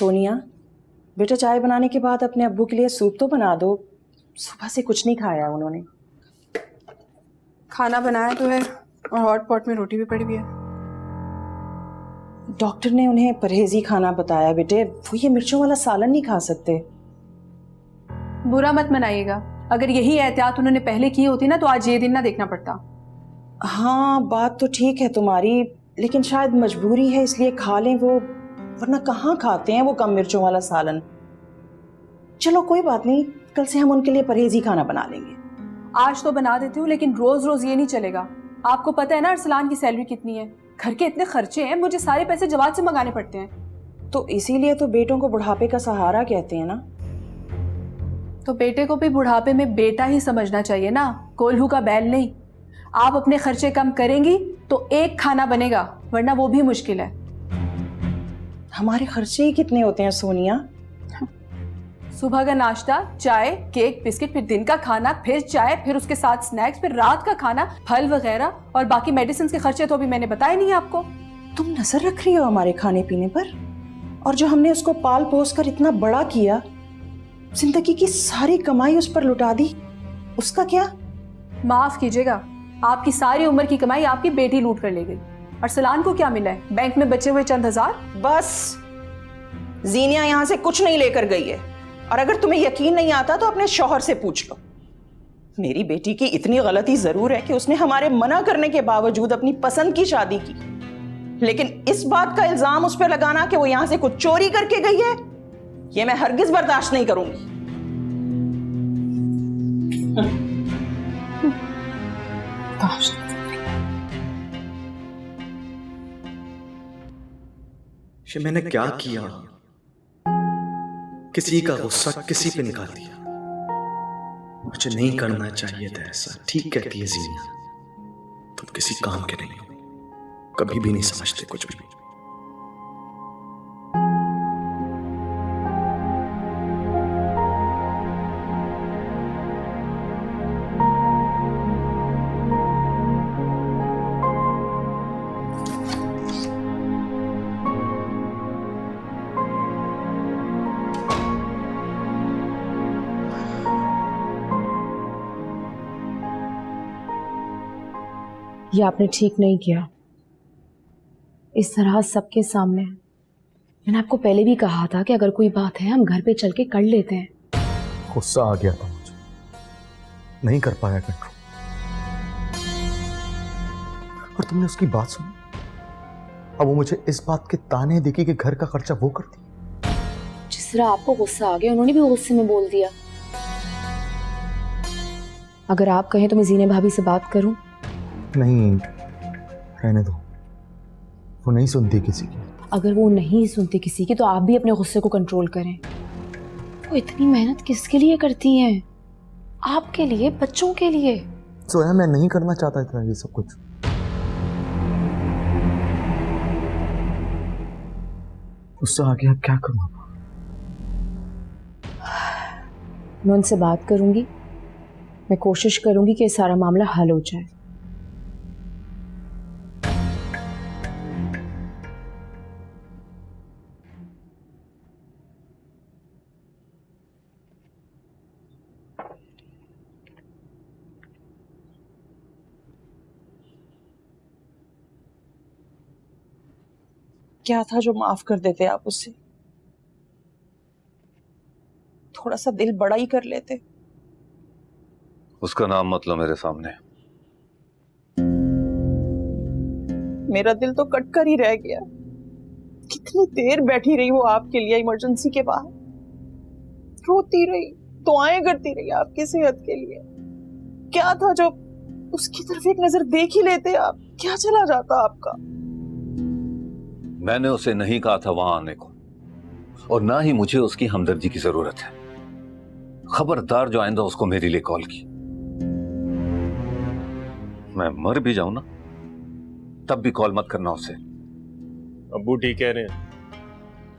सोनिया, बेटा चाय बनाने के बाद अपने अब्बू के लिए सूप तो बना दो। सुबह से कुछ नहीं खाया उन्होंने। खाना बनाया तो है और हॉट पॉट में रोटी भी पड़ी हुई है। डॉक्टर ने उन्हें परहेजी खाना बताया बेटे, वो ये मिर्चों वाला सालन नहीं खा सकते। बुरा मत मनाइएगा, अगर यही एहतियात उन्होंने पहले की होती ना तो आज ये दिन ना देखना पड़ता। हाँ बात तो ठीक है तुम्हारी, लेकिन शायद मजबूरी है इसलिए खा लें वो, वरना कहाँ खाते हैं वो कम मिर्चों वाला सालन। चलो कोई बात नहीं, कल से हम उनके लिए परहेजी खाना बना लेंगे। आज तो बना देती हूँ लेकिन रोज रोज ये नहीं चलेगा। आपको पता है ना अरसलान की सैलरी कितनी है, घर के इतने खर्चे हैं, मुझे सारे पैसे जवाद से मंगाने पड़ते हैं। तो इसीलिए तो बेटों को बुढ़ापे का सहारा कहते हैं ना। तो बेटे को भी बुढ़ापे में बेटा ही समझना चाहिए ना, कोल्हू का बैल नहीं। आप अपने खर्चे कम करेंगी तो एक खाना बनेगा, वरना वो भी मुश्किल है। हमारे खर्चे ही कितने होते हैं सोनिया? सुबह का नाश्ता, चाय, केक, बिस्किट, फिर दिन का खाना, फिर चाय, फिर उसके साथ स्नैक्स, फिर रात का खाना, फल वगैरह, और बाकी मेडिसिन के खर्चे तो अभी मैंने बताए नहीं आपको। तुम नजर रख रही हो हमारे खाने पीने पर? और जो हमने उसको पाल पोस कर इतना बड़ा किया, जिंदगी की सारी कमाई उस पर लुटा दी, उसका क्या? माफ कीजिएगा, आपकी सारी उम्र की कमाई आपकी बेटी लूट कर ले गई। अरसलान को क्या मिला है? बैंक में बचे हुए चंद हजार। बस, जीनिया यहां से कुछ नहीं लेकर गई है, और अगर तुम्हें यकीन नहीं आता तो अपने शौहर से पूछ लो। मेरी बेटी की इतनी गलती जरूर है कि उसने हमारे मना करने के बावजूद अपनी पसंद की शादी की, लेकिन इस बात का इल्जाम उस पर लगाना कि वो यहां से कुछ चोरी करके गई है, ये मैं हरगिज बर्दाश्त नहीं करूंगी। ये मैंने क्या किया? किसी का गुस्सा किसी पे निकाल दिया। मुझे नहीं करना चाहिए था ऐसा। ठीक कहती है जीनिया, तुम किसी काम के नहीं हो, कभी भी नहीं समझते कुछ भी। ये आपने ठीक नहीं किया, इस तरह सबके सामने। मैंने आपको पहले भी कहा था कि अगर कोई बात है हम घर पे चल के कर लेते हैं। गुस्सा आ गया था मुझे, नहीं कर पाया कंट्रोल। और तुमने उसकी बात सुनी? अब वो मुझे इस बात के ताने देगी कि घर का खर्चा वो करती। जिस तरह आपको गुस्सा आ गया, उन्होंने भी गुस्से में बोल दिया। अगर आप कहें तो मैं जीने भाभी से बात करूं? नहीं, रहने दो, वो नहीं सुनती किसी की। अगर वो नहीं सुनती किसी की तो आप भी अपने गुस्से को कंट्रोल करें। वो इतनी मेहनत किसके लिए करती हैं? आपके लिए, बच्चों के लिए। सोया, मैं नहीं करना चाहता इतना ये सब कुछ। गुस्सा आ गया, क्या करूं? मैं उनसे बात करूंगी, मैं कोशिश करूंगी कि सारा मामला हल हो जाए। क्या था जो माफ कर देते आप उससे? थोड़ा सा दिल बड़ा ही कर लेते। उसका नाम मत लो मेरे सामने। मेरा दिल तो कटकर ही रह गया। कितनी देर बैठी रही वो आपके लिए इमरजेंसी के बाहर, रोती रही, दुआएं करती रही आपकी सेहत के लिए। क्या था जो उसकी तरफ एक नजर देख ही लेते आप, क्या चला जाता आपका? मैंने उसे नहीं कहा था वहां आने को, और ना ही मुझे उसकी हमदर्दी की जरूरत है। खबरदार जो आइंदा उसको मेरे लिए कॉल की। मैं मर भी जाऊं ना तब भी कॉल मत करना उसे। अब्बू ठीक कह रहे हैं,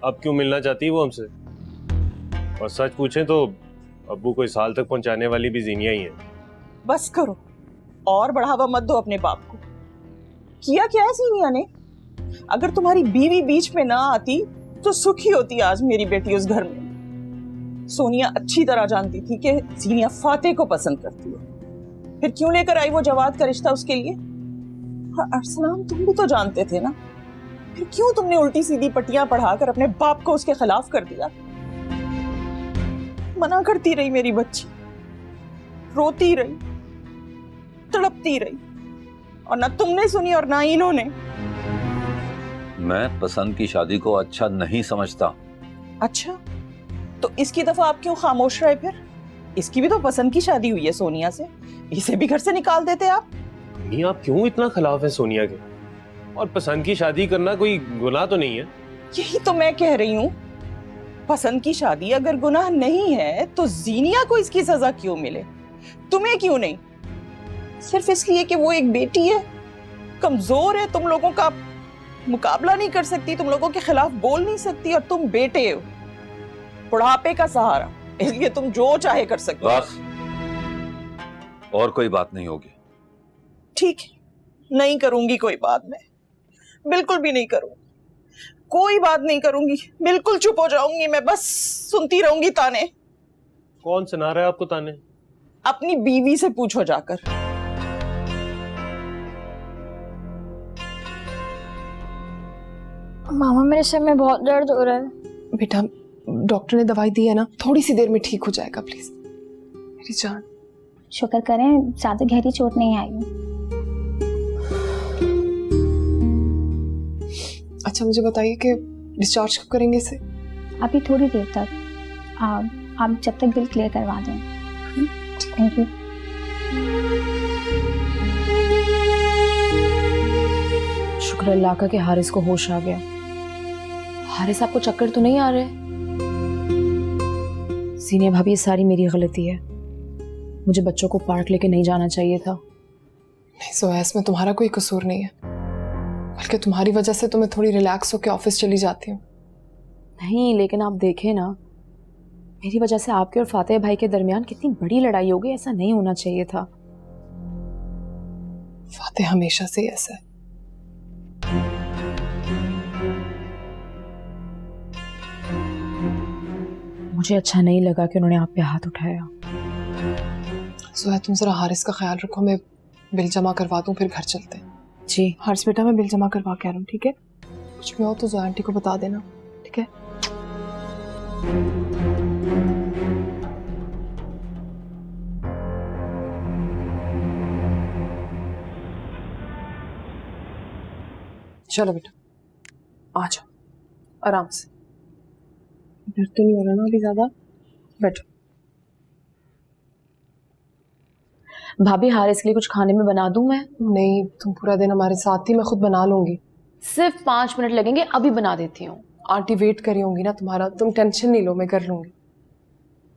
अब क्यों मिलना चाहती है वो हमसे? और सच पूछें तो अब्बू को इस हाल तक पहुंचाने वाली भी जीनिया ही है। बस करो, और बढ़ावा मत दो अपने बाप को। किया क्या है जीनिया ने? अगर तुम्हारी बीवी बीच में ना आती तो सुखी होती आज मेरी बेटी उस घर में। सोनिया अच्छी तरह जानती थी कि जीनिया फातेह को पसंद करती है, फिर क्यों लेकर आई वो जवाद का रिश्ता उसके लिए? हाँ, अरसलान तुम भी तो जानते थे ना, फिर क्यों तुमने उल्टी सीधी पट्टियां पढ़ाकर अपने बाप को उसके खिलाफ कर दिया? मना करती रही मेरी बच्ची, रोती रही, तड़पती रही, और ना तुमने सुनी और ना इन्होंने। मैं पसंद की शादी को अच्छा नहीं समझता। अच्छा, तो इसकी दफा आप क्यों खामोश रहे फिर? इसकी भी तो पसंद की शादी हुई है सोनिया से, इसे भी घर से निकाल देते आप। नहीं, आप क्यों इतना खिलाफ है सोनिया के? और पसंद की शादी करना कोई गुनाह तो नहीं है? यही तो मैं कह रही हूँ, पसंद की शादी अगर गुनाह नहीं है तो जीनिया को इसकी सजा क्यों मिले, तुम्हें क्यों नहीं? सिर्फ इसलिए कि वो एक बेटी है, कमजोर है, तुम लोगों का मुकाबला नहीं कर सकती, तुम लोगों के खिलाफ बोल नहीं सकती, और तुम बेटे हो, बुढ़ापे का सहारा, इसलिए तुम जो चाहे कर सकते हो। बस, और कोई बात नहीं होगी। ठीक है, नहीं करूंगी कोई बात, मैं बिल्कुल भी नहीं करूंगी, कोई बात नहीं करूंगी, बिल्कुल चुप हो जाऊंगी मैं, बस सुनती रहूंगी ताने। कौन सुना रहा है आपको ताने? अपनी बीवी से पूछो जाकर। मामा मेरे सर में बहुत दर्द हो रहा है। बेटा, डॉक्टर ने दवाई दी है ना, थोड़ी सी देर में ठीक हो जाएगा, प्लीज मेरी जान। शुक्र करें ज्यादा गहरी चोट नहीं आई। अच्छा मुझे बताइए कि डिस्चार्ज कब करेंगे इसे? अभी थोड़ी देर तक। आप जब तक बिल क्लियर करवा दें। Thank you. शुक्र अल्लाह का कि हारिस को होश आ गया। हारिस, आपको चक्कर तो नहीं आ रहे? सीनिया भाभी, ये सारी मेरी गलती है, मुझे बच्चों को पार्क लेके नहीं जाना चाहिए था। नहीं सोया, इसमें तुम्हारा कोई कसूर नहीं है, बल्कि तुम्हारी वजह से तो मैं थोड़ी रिलैक्स होकर ऑफिस चली जाती हूँ। नहीं, लेकिन आप देखें ना, मेरी वजह से आपके और फातेह भाई के दरमियान कितनी बड़ी लड़ाई हो गई, ऐसा नहीं होना चाहिए था। फातेह हमेशा से ऐसा है। मुझे अच्छा नहीं लगा कि उन्होंने आप पे हाथ उठाया। सोया, तुम जरा हारिस का ख्याल रखो, मैं बिल जमा करवा दूं, फिर घर चलते हैं। जी हारिस बेटा, मैं बिल जमा करवा के आ रहा हूँ, ठीक है? कुछ भी हो तो जोया आंटी को बता देना, ठीक है? चलो बेटा, आ जाओ आराम से। डर तो नहीं हो रहा ना अभी ज्यादा? बैठो। भाभी, हारिस के लिए कुछ खाने में बना दूं मैं? नहीं, तुम पूरा दिन हमारे साथ ही, मैं खुद बना लूंगी। सिर्फ 5 मिनट लगेंगे, अभी बना देती हूँ। आंटी वेट करी होंगी ना तुम्हारा, तुम टेंशन नहीं लो, मैं कर लूंगी।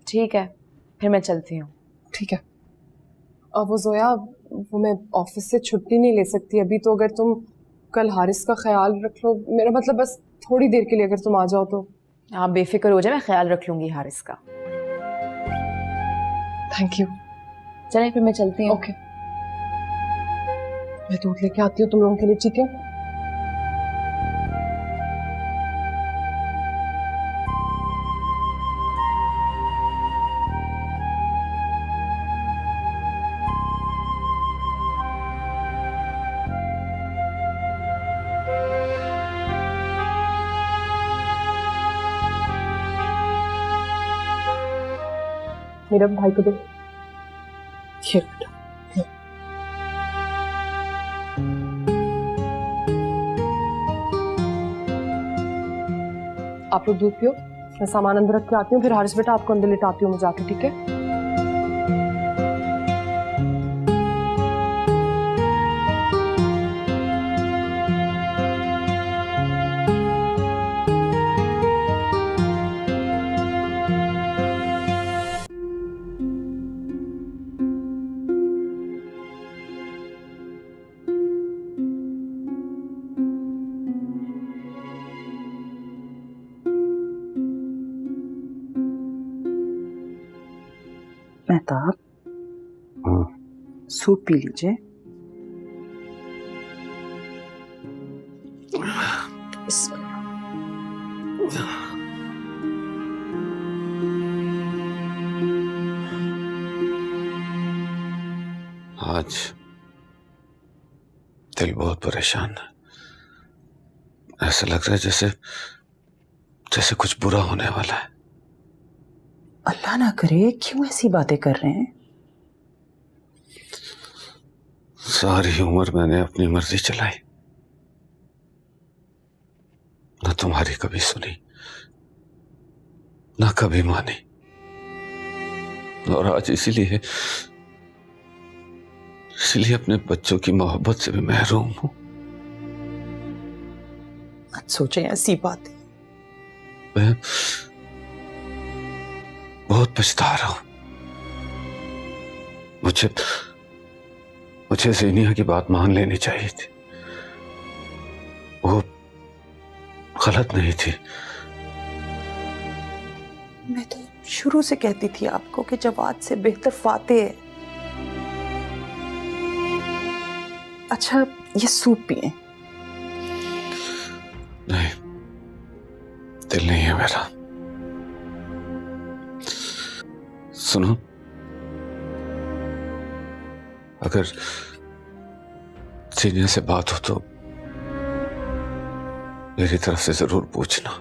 ठीक है, फिर मैं चलती हूँ। ठीक है। अब वो जोया, वो मैं ऑफिस से छुट्टी नहीं ले सकती अभी, तो अगर तुम कल हारिस का ख्याल रख लो, मेरा मतलब बस थोड़ी देर के लिए अगर तुम आ जाओ तो। आप बेफिक्र हो जाए, मैं ख्याल रख लूंगी हारिस का। Thank you. चलें, फिर मैं चलती हूँ। ओके, मैं दूध लेके आती हूँ तुम लोगों के लिए, ठीक है? मेरा भाई को दो। ये बेटा, आप लोग दूध पियो, मैं सामान अंदर रख के आती हूँ, फिर हारिस बेटा आपको अंदर लेटाती हूँ मैं जाके, ठीक है? मेहताब, सूप पी लीजिए। आज दिल बहुत परेशान है। ऐसा लग रहा है जैसे जैसे कुछ बुरा होने वाला है। अल्लाह ना करे, क्यों ऐसी बातें कर रहे हैं? सारी उम्र मैंने अपनी मर्जी चलाई, ना तुम्हारी कभी सुनी, ना कभी मानी, और आज इसीलिए अपने बच्चों की मोहब्बत से भी महरूम हूं। मत सोचे ऐसी बातें। मैं बहुत पछता रहा हूं। मुझे ज़ेनिया की बात मान लेनी चाहिए थी। वो गलत नहीं थी। मैं तो शुरू से कहती थी आपको कि जवाद से बेहतर फाते है। अच्छा, ये सूप पिए। नहीं, दिल नहीं है मेरा। सुनो, अगर सीनियर से बात हो तो मेरी तरफ से जरूर पूछना।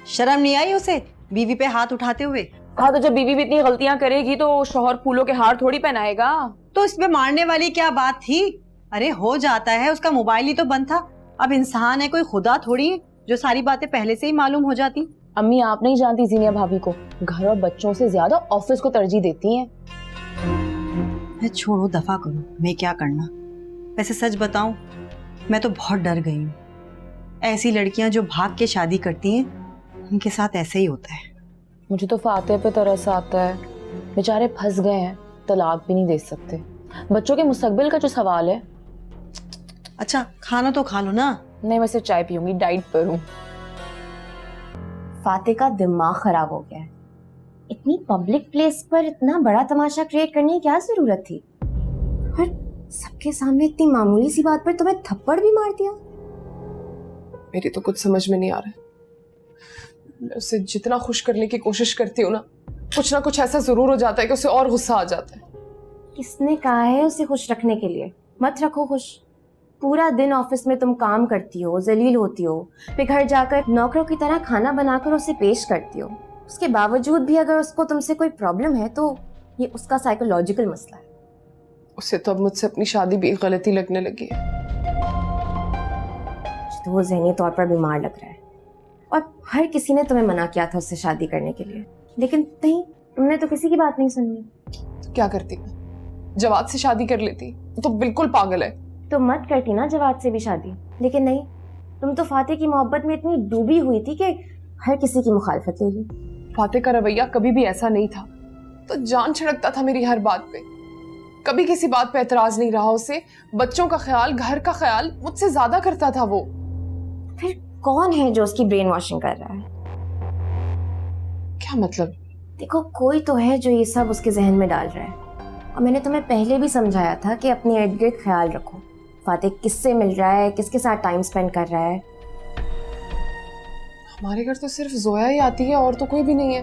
शर्म नहीं आई उसे बीवी पे हाथ उठाते हुए? हाँ, तो जब बीवी भी इतनी गलतियां करेगी तो शौहर फूलों के हार थोड़ी पहनाएगा। तो इसमें मारने वाली क्या बात थी? अरे हो जाता है, उसका मोबाइल ही तो बंद था। अब इंसान है, कोई खुदा थोड़ी है जो सारी बातें पहले से ही मालूम हो जाती। अम्मी, आप नहीं जानती ज़ीनिया भाभी को, घर और बच्चों से ज्यादा ऑफिस को तरजीह देती हैं। छोड़ो, दफा करो, मैं क्या करना। वैसे सच बताऊं, मैं तो बहुत डर गई हूँ। ऐसी लड़कियां जो भाग के शादी करती हैं, उनके साथ ऐसे ही होता है। मुझे तो फातिहा पे तरस आता है। बेचारे फंस गए हैं, तलाक भी नहीं दे सकते। बच्चों के मुस्तकबिल का जो सवाल है। अच्छा, खाना तो खा लो ना। नहीं, मैं सिर्फ चाय पीऊंगी, डाइट पर हूँ। फातिहा का दिमाग खराब हो गया है। इतनी पब्लिक प्लेस पर इतना बड़ा तमाशा क्रिएट करने की क्या जरूरत थी? और सबके सामने इतनी मामूली सी बात पर तुम्हें थप्पड़ भी मार दिया। मेरी तो कुछ समझ में नहीं आ रहा। मैं उसे जितना खुश करने की कोशिश करती हूँ ना कुछ ऐसा जरूर हो जाता है कि उसे और गुस्सा आ जाता है। किसने कहा है उसे खुश रखने के लिए? मत रखो खुश। पूरा दिन ऑफिस में तुम काम करती हो, जलील होती हो, फिर घर जाकर नौकरों की तरह खाना बनाकर उसे पेश करती हो। उसके बावजूद भी अगर उसको तुमसे कोई प्रॉब्लम है तो ये उसका साइकोलॉजिकल मसला है। उसे तो अब मुझसे अपनी शादी भी गलती लगने लगी है। तो वो ज़हनी तौर पर बीमार लग रहा है और हर किसी ने तुम्हें मना किया था उससे शादी करने के लिए, लेकिन नहीं, तुमने तो किसी की बात नहीं सुनी। तो क्या करती मैं? जवाद से शादी कर लेती। तो बिल्कुल पागल है। तो मत करती ना जवाद से भी शादी। लेकिन नहीं, तुम तो फातिहा की मोहब्बत में इतनी डूबी हुई थी कि हर किसी की मुखालफत ले ली। फातिहा का रवैया कभी भी ऐसा नहीं था। तो जान छिड़कता था मेरी हर बात पे, कभी किसी बात पे एतराज नहीं रहा उसे। बच्चों का ख्याल, घर का ख्याल मुझसे ज्यादा करता था वो। फिर कौन है जो उसकी ब्रेन वॉशिंग कर रहा है? क्या मतलब? देखो, कोई तो है जो ये सब उसके जहन में डाल रहा है। और मैंने तुम्हें पहले भी समझाया था कि अपने इर्द गिर्द ख्याल रखो। फातिहा किससे मिल रहा है, किसके साथ टाइम स्पेंड कर रहा है। हमारे घर तो सिर्फ जोया ही आती है और तो कोई भी नहीं है।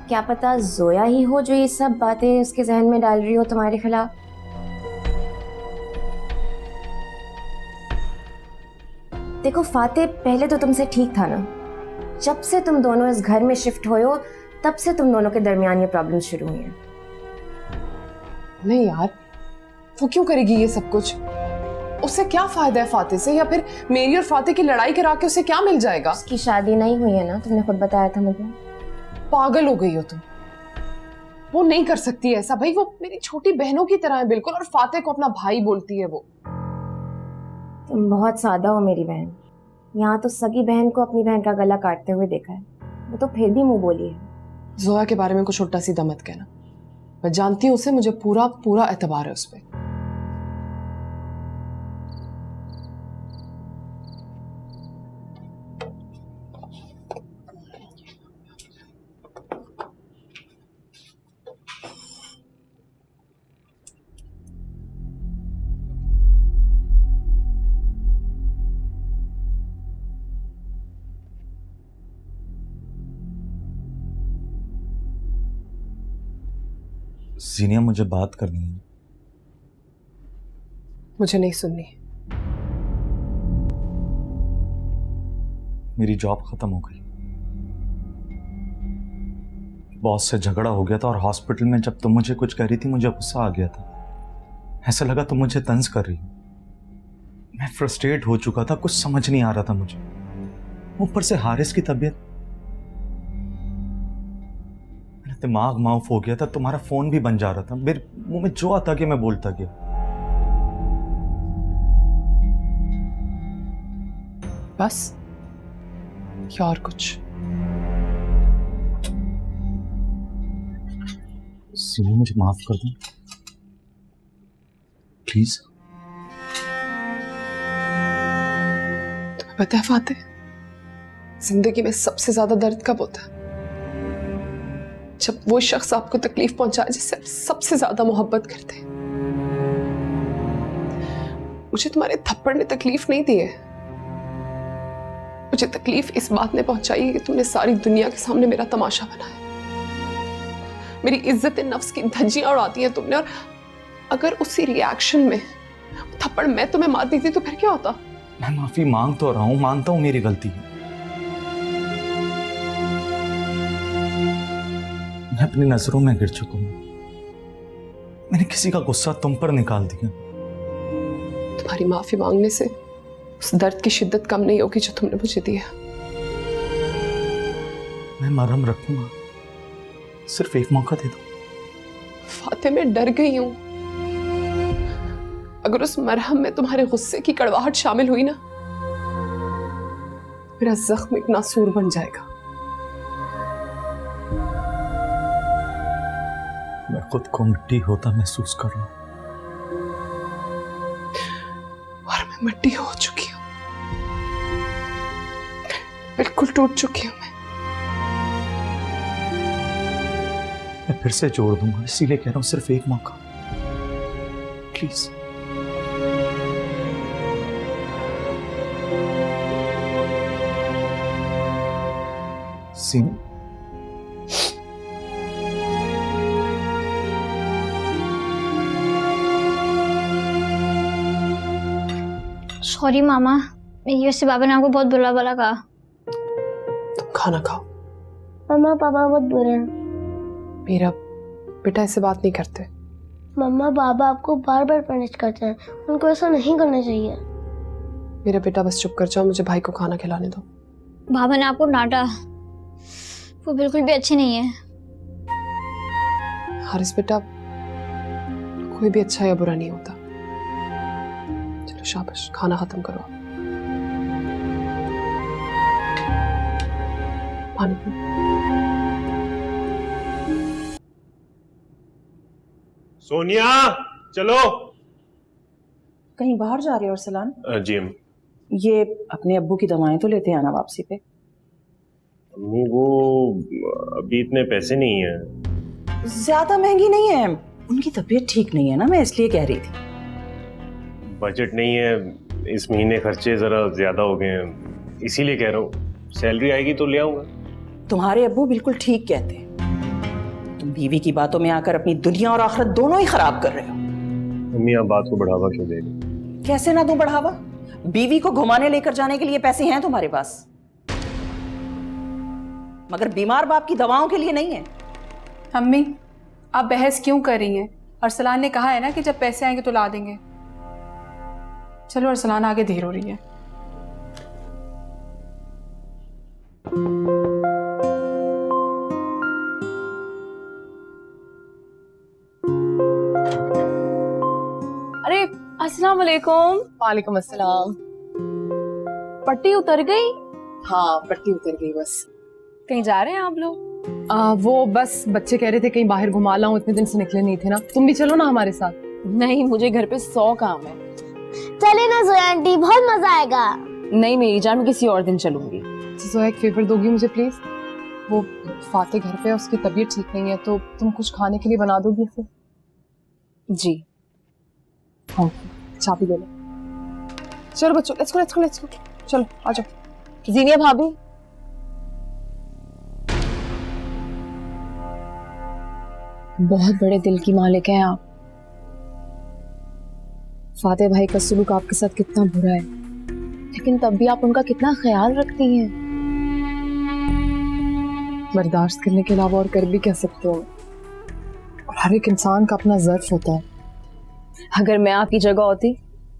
क्या पता जोया ही हो जो ये सब बातें उसके जहन में डाल रही हो तुम्हारे खिलाफ। देखो फातिहा, पहले तो तुमसे ठीक था ना। जब से तुम दोनों इस घर में शिफ्ट हुए हो तब से तुम दोनों के दरमियान ये प्रॉब्लम शुरू हुई है। नहीं यार, वो क्यों करेगी ये सब कुछ? उससे क्या फायदा है फातिहा से? या फिर मेरी और फातिहा की लड़ाई करा के उसे क्या मिल जाएगा? उसकी शादी नहीं हुई है ना, तुमने खुद बताया था मुझे। पागल हो गई हो तुम। वो नहीं कर सकती ऐसा भाई। वो मेरी छोटी बहनों की तरह है बिल्कुल, और फातिहा को अपना भाई बोलती है वो। तुम बहुत सादा हो मेरी बहन। यहाँ तो सगी बहन को अपनी बहन का गला काटते हुए देखा है, वो तो फिर भी मुंह बोली है। जोया के बारे में कुछ उल्टा सीधा मत कहना। मैं जानती हूँ उसे, मुझे पूरा पूरा एतबार है उस पर। जीनिया, मुझे बात करनी है। मुझे नहीं सुननी। मेरी जॉब खत्म हो गई। बॉस से झगड़ा हो गया था और हॉस्पिटल में जब तुम मुझे कुछ कह रही थी मुझे गुस्सा आ गया था। ऐसा लगा तुम मुझे तंज कर रही हो। मैं फ्रस्ट्रेट हो चुका था, कुछ समझ नहीं आ रहा था मुझे। ऊपर से हारिस की तबीयत, दिमाग माउफ हो गया था। तुम्हारा फोन भी बन जा रहा था। मेरे मुंह में जो आता गया मैं बोलता गया। बस या और कुछ? सीनिया, मुझे माफ कर दो प्लीज। तुम्हें पता है फातिह, जिंदगी में सबसे ज्यादा दर्द कब होता है? जब वो शख्स आपको तकलीफ पहुंचाए जिससे आप सबसे ज्यादा मोहब्बत करते हैं। मुझे तुम्हारे थप्पड़ ने तकलीफ नहीं दी है। मुझे तकलीफ इस बात ने पहुंचाई है कि तुमने सारी दुनिया के सामने मेरा तमाशा बनाया। मेरी इज्जत नफ्स की धज्जियां उड़ा दी हैं तुमने। और अगर उसी रिएक्शन में थप्पड़ मैं तुम्हें मार दी थी तो फिर क्या होता? मैं माफी मांग तो रहा हूं, मानता हूं मेरी गलती है। मैं अपनी नजरों में गिर चुका हूं। मैंने किसी का गुस्सा तुम पर निकाल दिया। तुम्हारी माफी मांगने से उस दर्द की शिद्दत कम नहीं होगी जो तुमने मुझे दिया। मैं मरहम रखूंगा, सिर्फ एक मौका दे दो। फातिह, मैं डर गई हूं। अगर उस मरहम में तुम्हारे गुस्से की कड़वाहट शामिल हुई ना, मेरा जख्म एक नासूर बन जाएगा। मैं खुद को मिट्टी होता महसूस कर रहा हूं। और मैं मिट्टी हो चुकी हूं, बिल्कुल टूट चुकी हूं मैं फिर से जोड़ दूंगा, इसीलिए कह रहा हूं सिर्फ एक मौका प्लीज। सीन सॉरी मामा, मेरी वजह से बाबा ने आपको बहुत बुरा भला कहा। तुम खाना खाओ। मम्मा पापा बहुत बुरे हैं। मेरा बेटा ऐसे बात नहीं करते। मम्मा बाबा आपको बार बार पनिश करते हैं, उनको ऐसा नहीं करना चाहिए। मेरा बेटा बस चुप कर जाओ, मुझे भाई को खाना खिलाने दो। बाबा ने आपको डांटा, वो बिल्कुल भी अच्छे नहीं है। हारिस बेटा, कोई भी अच्छा या बुरा नहीं होता। चलो शाबाश, खाना खत्म करो। पानी पी। सोनिया, चलो। कहीं बाहर जा रहे हो अरसलान? जी अम्मी। ये अपने अब्बू की दवाएं तो लेते आना वापसी पे। अम्मी, वो अभी इतने पैसे नहीं है। ज्यादा महंगी नहीं है, उनकी तबीयत ठीक नहीं है ना, मैं इसलिए कह रही थी। बजट नहीं है, इस महीने खर्चे जरा ज्यादा हो गए हैं, इसीलिए कह रहा हूँ। सैलरी आएगी तो ले आऊंगा। तुम्हारे अब्बू बिल्कुल ठीक कहते हैं। तुम बीवी की बातों में आकर अपनी दुनिया और आखिरत दोनों ही खराब कर रहे हो। मम्मी, आप बात को बढ़ावा क्यों दे रही? कैसे ना दूं बढ़ावा? बीवी को घुमाने लेकर जाने के लिए पैसे हैं तुम्हारे पास, मगर बीमार बाप की दवाओं के लिए नहीं है। अम्मी, आप बहस क्यों कर रही हैं? अरसलान ने कहा है ना कि जब पैसे आएंगे तो ला देंगे। चलो अरसलान, आगे देर हो रही है। अरे अस्सलाम वालेकुम। वालेकुम अस्सलाम। पट्टी उतर गई? हाँ, पट्टी उतर गई बस। कहीं जा रहे हैं आप लोग? वो बस बच्चे कह रहे थे कहीं बाहर घुमा लाऊं, इतने दिन से निकले नहीं थे ना। तुम भी चलो ना हमारे साथ। नहीं, मुझे घर पे 100 काम है। चले ना जोया आंटी, बहुत मजा आएगा। नहीं मेरी जान, मैं किसी और दिन चलूंगी। जोया एक फेवर दोगी मुझे प्लीज? वो फाते घर पे है, उसकी तबीयत ठीक नहीं है, तो तुम कुछ खाने के लिए बना दोगी फिर? जी हाँ, चाबी दे लो। चलो बच्चों, लेट्स गो। चलो आ जाओ। जीनिया भाभी, बहुत बड़े दिल की मालिक हैं आप। फाते भाई का सलूक आपके साथ कितना बुरा है, लेकिन तब भी आप उनका कितना ख्याल रखती हैं। बर्दाश्त करने के अलावा और कर भी क्या सकते हो? और हर एक इंसान का अपना ज़र्फ होता है। अगर मैं आपकी जगह होती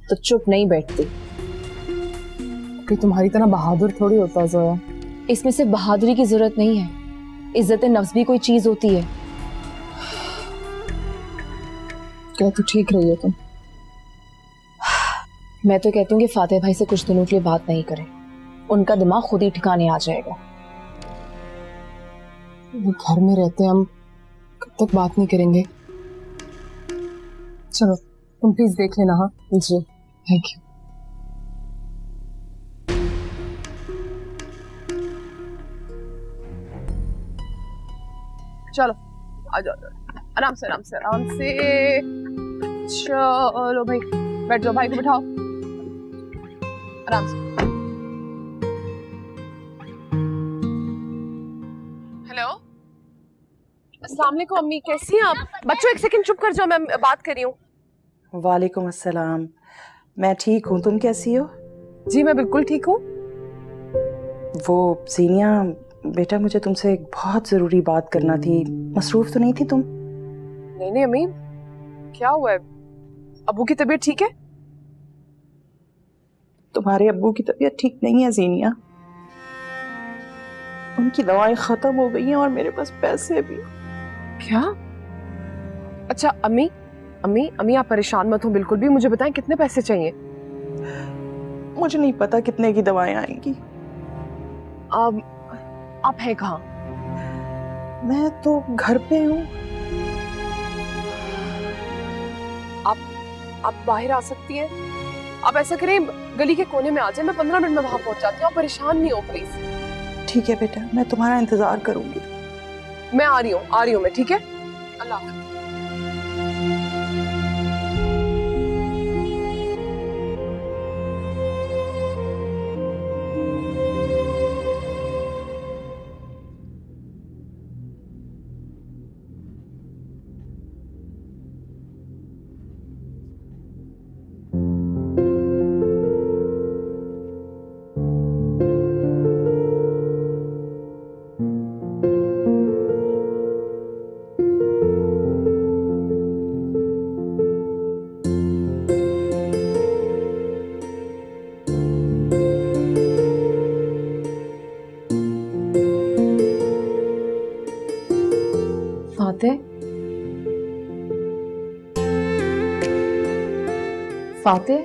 तो चुप नहीं बैठती। कि तुम्हारी तरह बहादुर थोड़ी होता जोया। इसमें सिर्फ बहादुरी की जरूरत नहीं है, इज्जत नफ्स भी कोई चीज होती है। क्या तो ठीक रही हो तुम? मैं तो कहती हूँ कि फाते भाई से कुछ दिनों के लिए बात नहीं करें, उनका दिमाग खुद ही ठिकाने आ जाएगा। वो घर में रहते हैं, हम कब तक बात नहीं करेंगे? चलो तुम प्लीज देख लेना। हाँ जी, थैंक यू। चलो आ जाओ, आराम से चलो भाई, बैठ जाओ, भाई को बिठाओ आराम से। हेलो, अस्सलाम वालेकुम अम्मी, कैसी हैं आप? बच्चों एक सेकंड चुप कर जाओ, मैं बात कर रही हूँ। वालेकुम अस्सलाम। मैं ठीक हूँ, तुम कैसी हो? जी मैं बिल्कुल ठीक हूँ। वो जीनिया बेटा, मुझे तुमसे एक बहुत जरूरी बात करना थी। मसरूफ तो नहीं थी तुम? नहीं अम्मी, क्या हुआ है? अब्बू की तबीयत ठीक है? तुम्हारे अब्बू की तबीयत ठीक नहीं है जीनिया, उनकी दवाएं खत्म हो गई हैं और मेरे पास पैसे भी। क्या? अच्छा अम्मी आप परेशान मत हो बिल्कुल भी, मुझे बताएं कितने पैसे चाहिए? मुझे नहीं पता कितने की दवाएं आएंगी। आप हैं कहाँ? मैं तो घर पे हूँ। आप बाहर आ सकती हैं? आप ऐसा करें, गली के कोने में आ जाए, मैं 15 मिनट में वहां पहुंच जाती हूँ। आप परेशान नहीं हो प्लीज। ठीक है बेटा, मैं तुम्हारा इंतजार करूंगी। मैं आ रही हूँ मैं, ठीक है? अल्लाह हाफ़िज़। फाते, फाते,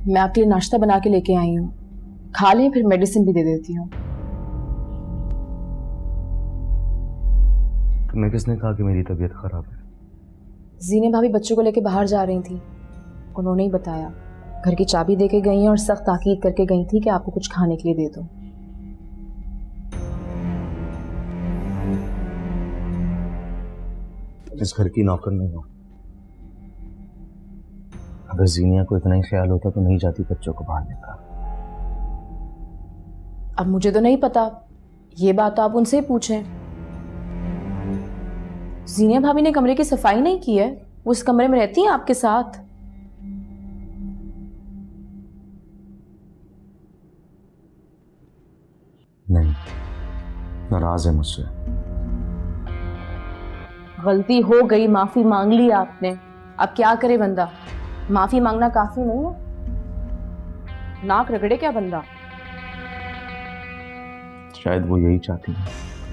मैं आपके लिए नाश्ता बना के लेके आई हूँ, खा लें, फिर मेडिसिन भी दे देती हूँ। तुम्हें किसने कहा कि मेरी तबीयत खराब है? जीने भाभी बच्चों को लेके बाहर जा रही थी, उन्होंने ही बताया। घर की चाबी दे के गई हैं और सख्त ताकीद करके गई थी कि आपको कुछ खाने के लिए दे दो। इस घर की नौकर नहीं हो। अगर जीनिया को इतना ही ख्याल होता तो नहीं जाती बच्चों को बाहर लेकर। अब मुझे तो नहीं पता, ये बात तो आप उनसे ही पूछें। जीनिया भाभी ने कमरे की सफाई नहीं की है, वो इस कमरे में रहती है आपके साथ। नहीं, नाराज है मुझसे। गलती हो गई, माफी मांग ली आपने, अब क्या करे बंदा? माफी मांगना काफी नहीं है? नाक रगड़े क्या बंदा। शायद वो यही चाहती है।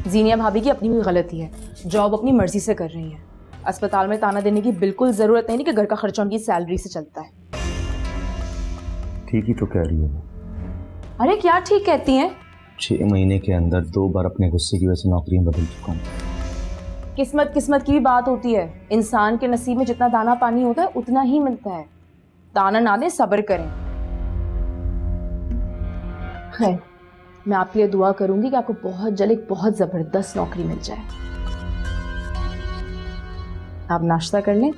जीनिया भाभी की अपनी भी गलती है, जॉब अपनी मर्जी से कर रही है। अस्पताल में ताना देने की बिल्कुल जरूरत नहीं कि घर का खर्चा उनकी सैलरी से चलता है। ठीक ही तो कह रही है वो। अरे क्या ठीक कहती हैं? 6 महीने के अंदर 2 बार अपने गुस्से की वजह से नौकरी बदल चुका हूँ। किस्मत किस्मत की भी बात होती है। इंसान के नसीब में जितना दाना पानी होता है उतना ही मिलता है। दाना ना दें, सब्र करें। खैर, मैं आपके लिए दुआ करूंगी कि आपको बहुत जल्द एक बहुत जबरदस्त नौकरी मिल जाए। आप नाश्ता कर लें,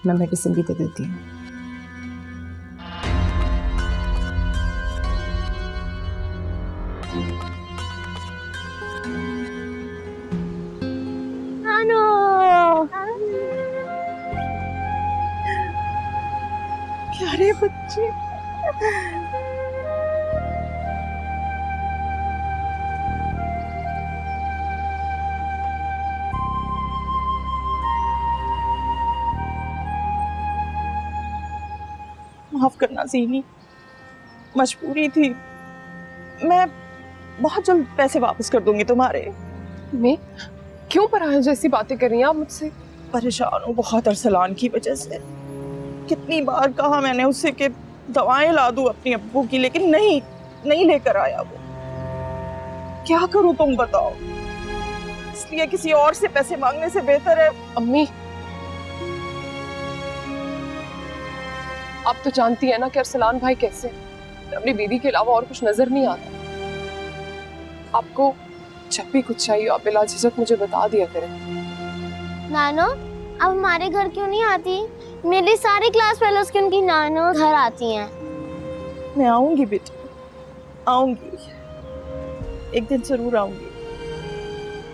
मैं मेडिसिन भी दे देती हूँ। प्यारे बच्चे, माफ करना जीनी, मजबूरी थी। मैं बहुत जल्द पैसे वापस कर दूंगी तुम्हारे। मैं क्यों पराया जैसी बातें कर रही हैं आप मुझसे? परेशान हूँ बहुत अरसलान की वजह से। कितनी बार कहा मैंने उससे कि दवाएं ला दूं अपनी अब्बू की, लेकिन नहीं लेकर आया वो। क्या करूं तुम बताओ? इसलिए किसी और से पैसे मांगने से बेहतर है। अम्मी, आप तो जानती है ना कि अरसलान भाई कैसे हैं। अपनी बीवी के अलावा और कुछ नजर नहीं आता। आपको जब भी कुछ चाहिए आप बिला झिझक मुझे बता दिया करें। नानो अब हमारे घर क्यों नहीं आती? मेरी सारी क्लास फेलोज की उनकी नानो घर आती हैं। मैं आऊंगी बेटी, आऊंगी, एक दिन जरूर आऊंगी।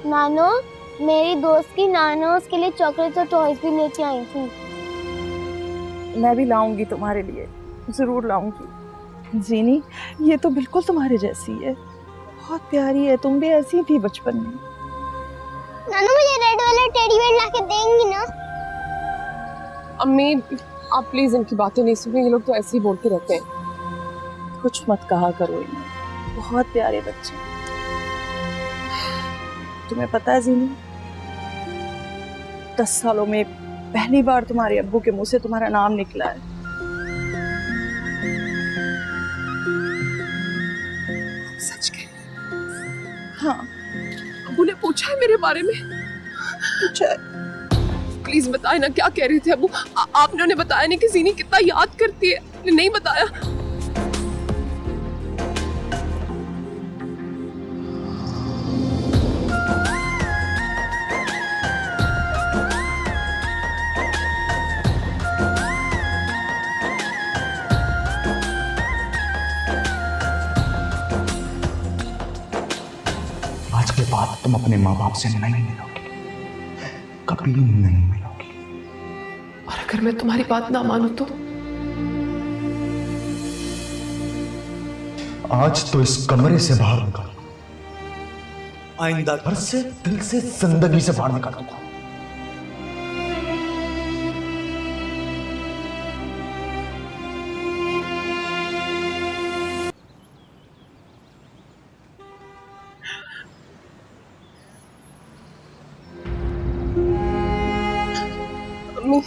नानो, मेरी दोस्त की नानो उसके लिए चॉकलेट और टॉयज भी लेके आई थी। मैं भी लाऊंगी तुम्हारे लिए, जरूर लाऊंगी। जीनी, ये तो बिल्कुल तुम्हारे जैसी है, बहुत प्यारी है। तुम भी ऐसी थी बचपन में। नानो, मुझे रेड वाला टेडी बेयर लाके देंगी ना? अम्मी, आप प्लीज इनकी बातें नहीं सुनिए, ये लोग तो ऐसे ही बोलते रहते हैं। कुछ मत कहा करो इन्हें, बहुत प्यारे बच्चे। तुम्हें पता है जीनी, 10 सालों में पहली बार तुम्हारे अब्बू के मुंह से तुम्हारा नाम निकला है। सच कह? हाँ, अब्बू ने पूछा है मेरे बारे में? पूछा। प्लीज बताए ना, क्या कह रहे थे अब्बू? आपने उन्हें बताया नहीं कि जीनी कितना याद करती है? नहीं बताया? आज के बाद तुम अपने माँ बाप से नहीं मिलोगे, कभी नहीं मिलोगे। और अगर मैं तुम्हारी बात ना मानूं तो? आज तो इस कमरे से बाहर निकल, आइंदा घर से, दिल से, जिंदगी से बाहर निकल दूंगा। अम्मी,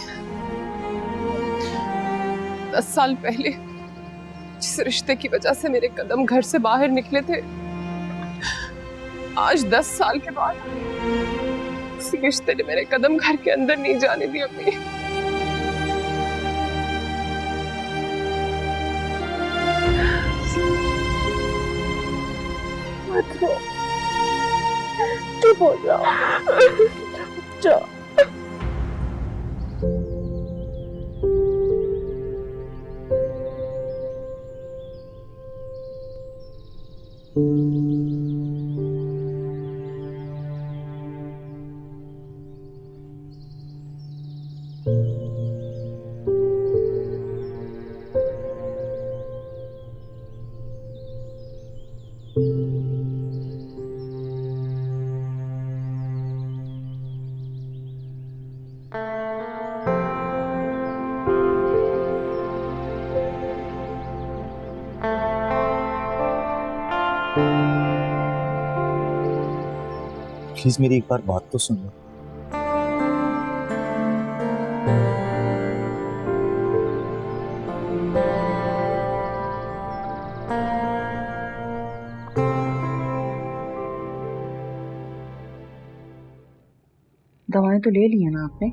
10 साल पहले जिस रिश्ते की वजह से मेरे कदम घर से बाहर निकले थे, आज 10 साल के बाद उसी रिश्ते ने मेरे कदम घर के अंदर नहीं जाने दिए। अम्मी, मत रो, चुप हो जाओ, जाओ। प्लीज मेरी एक बार बात तो सुनो। दवाएं तो ले ली है ना आपने?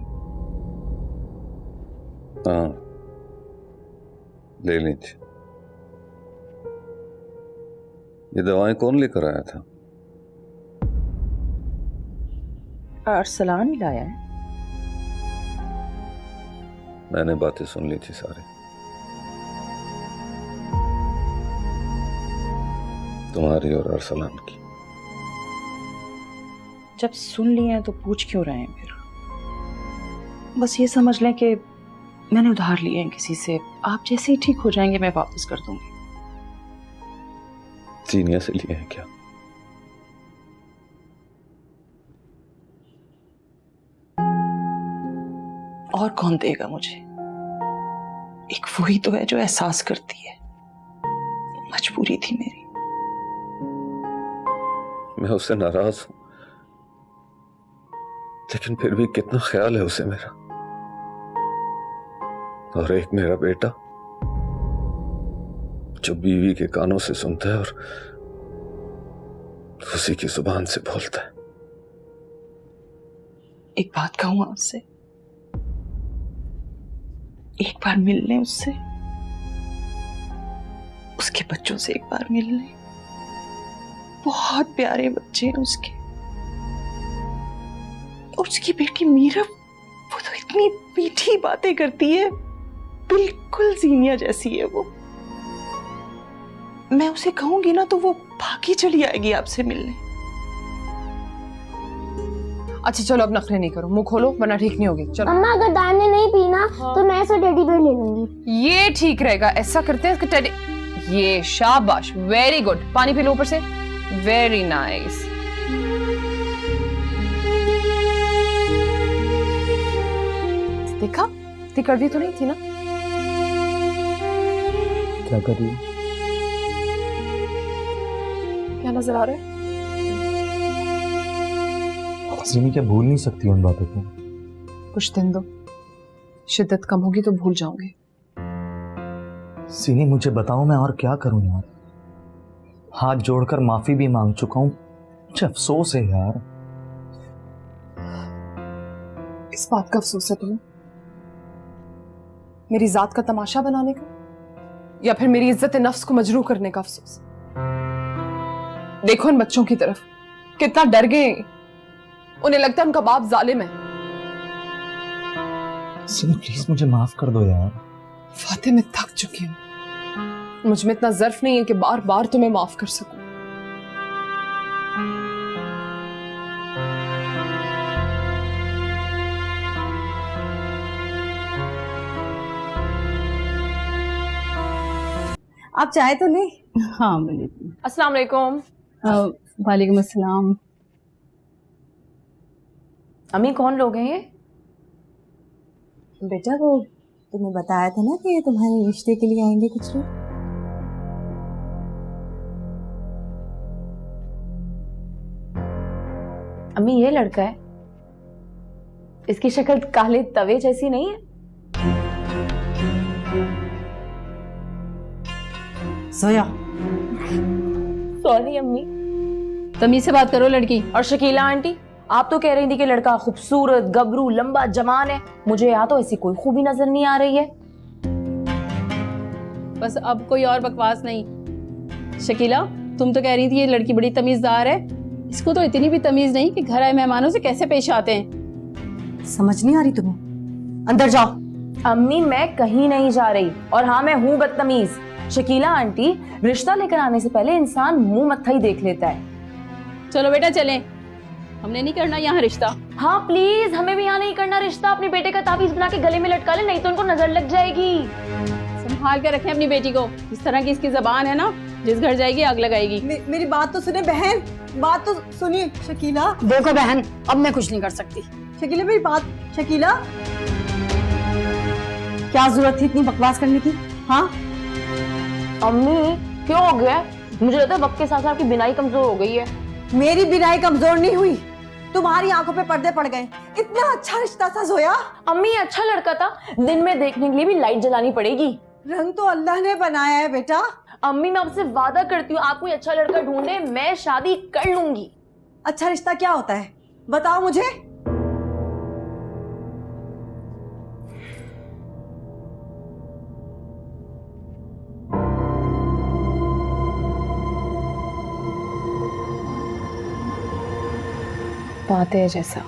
हाँ, ले ली थी। ये दवाएं कौन लेकर आया था? अरसलान ही लाया है। मैंने बातें सुन ली थी सारी। तुम्हारी और अरसलान की। जब सुन लिए हैं तो पूछ क्यों रहे हैं फिर? बस ये समझ लें कि मैंने उधार लिए हैं किसी से। आप जैसे ही ठीक हो जाएंगे मैं वापस कर दूंगी। जीनिया से लिए हैं क्या? और कौन देगा मुझे? एक वही तो है जो एहसास करती है। मजबूरी थी मेरी। मैं उससे नाराज हूं, लेकिन फिर भी कितना ख्याल है उसे मेरा। और एक मेरा बेटा जो बीवी के कानों से सुनता है और उसी की जुबान से बोलता है। एक बात कहूं आपसे, एक बार मिल लें उससे, उसके बच्चों से एक बार मिल लें। बहुत प्यारे बच्चे हैं उसके। और उसकी बेटी मीरा, वो तो इतनी मीठी बातें करती है, बिल्कुल जीनिया जैसी है वो। मैं उसे कहूंगी ना तो वो भागी चली आएगी आपसे मिलने। अच्छा चलो अब नखरे नहीं करो, मुंह खोलो वरना ठीक नहीं होगी। चलो अम्मा अगर दान ने नहीं पीना तो मैं ऐसा टेडी बेयर ले लूंगी। ये ठीक रहेगा, ऐसा करते हैं टेडी। ये शाबाश, वेरी गुड। पानी पी लो ऊपर से। Very nice. देखा, इतनी कड़वी तो नहीं थी ना? क्या कर रही हो? क्या नजर आ रहा है? सीनी क्या भूल नहीं सकती उन बातों को? कुछ दिन दो, शिद्दत कम होगी तो भूल जाओगे। सीनी मुझे बताओ मैं और क्या करूं यार? हाथ जोड़कर माफी भी मांग चुका हूं, मुझे अफसोस है यार। इस बात का अफसोस है तुम्हें? मेरी जात का तमाशा बनाने का, या फिर मेरी इज्जत नफ्स को मजरूह करने का अफसोस? देखो इन बच्चों की तरफ, कितना डर गए। उन्हें लगता है उनका बाप जालिम है। सीनी प्लीज मुझे माफ कर दो यार। फातिह, मैं थक चुकी हूँ। मुझ में इतना ज़र्फ नहीं है कि बार बार तुम्हें माफ कर सकूं। आप चाय तो ले। हाँ मैं लेती हूँ। अस्सलाम वालेकुम। वालेकुम अस्सलाम। अम्मी कौन लोग हैं ये? बेटा वो तुम्हें बताया था ना कि ये तुम्हारे रिश्ते के लिए आएंगे कुछ लोग। अम्मी ये लड़का है, इसकी शक्ल काले तवे जैसी नहीं है? सोया। सॉरी अम्मी। तमीज से बात करो लड़की। और शकीला आंटी, आप तो कह रही थी कि लड़का खूबसूरत, गबरू, लंबा, जवान है। मुझे यहाँ तो ऐसी कोई खूबी नजर नहीं आ रही है। बस अब कोई और बकवास नहीं। शकीला, तुम तो कह रही थी ये लड़की बड़ी तमीजदार है। इसको तो इतनी भी तमीज नहीं कि घर आए मेहमानों से कैसे पेश आते हैं। समझ नहीं आ रही तुम्हें? अंदर जाओ। अम्मी मैं कहीं नहीं जा रही, और हाँ मैं हूँ बदतमीज। शकीला आंटी, रिश्ता लेकर आने से पहले इंसान मुंह मत्था ही देख लेता है। चलो बेटा चलें, हमने नहीं करना यहाँ रिश्ता। हाँ प्लीज, हमें भी यहाँ नहीं करना रिश्ता। अपनी बेटे का ताबीज बना के गले में लटका ले, नहीं तो उनको नजर लग जाएगी। संभाल के रखें अपनी बेटी को। इस तरह की इसकी जबान है ना, जिस घर जाएगी आग लगाएगी। मेरी बात तो सुने बहन, बात तो सुनिए। शकीला देखो बहन, अब मैं कुछ नहीं कर सकती। शकीला मेरी बात। शकीला क्या जरूरत थी इतनी बकवास करने की? हाँ अम्मी क्यों हो गया? मुझे लगता है वक्त के साथ साथ आपकी बिनाई कमजोर हो गई है। मेरी बिनाई कमजोर नहीं हुई, तुम्हारी आंखों पे पर्दे पड़ गए। इतना अच्छा रिश्ता था जोया। अम्मी ये अच्छा लड़का था, दिन में देखने के लिए भी लाइट जलानी पड़ेगी। रंग तो अल्लाह ने बनाया है बेटा। अम्मी मैं आपसे वादा करती हूँ, आप कोई अच्छा लड़का ढूंढे, मैं शादी कर लूंगी। अच्छा रिश्ता क्या होता है बताओ मुझे। बातें जैसा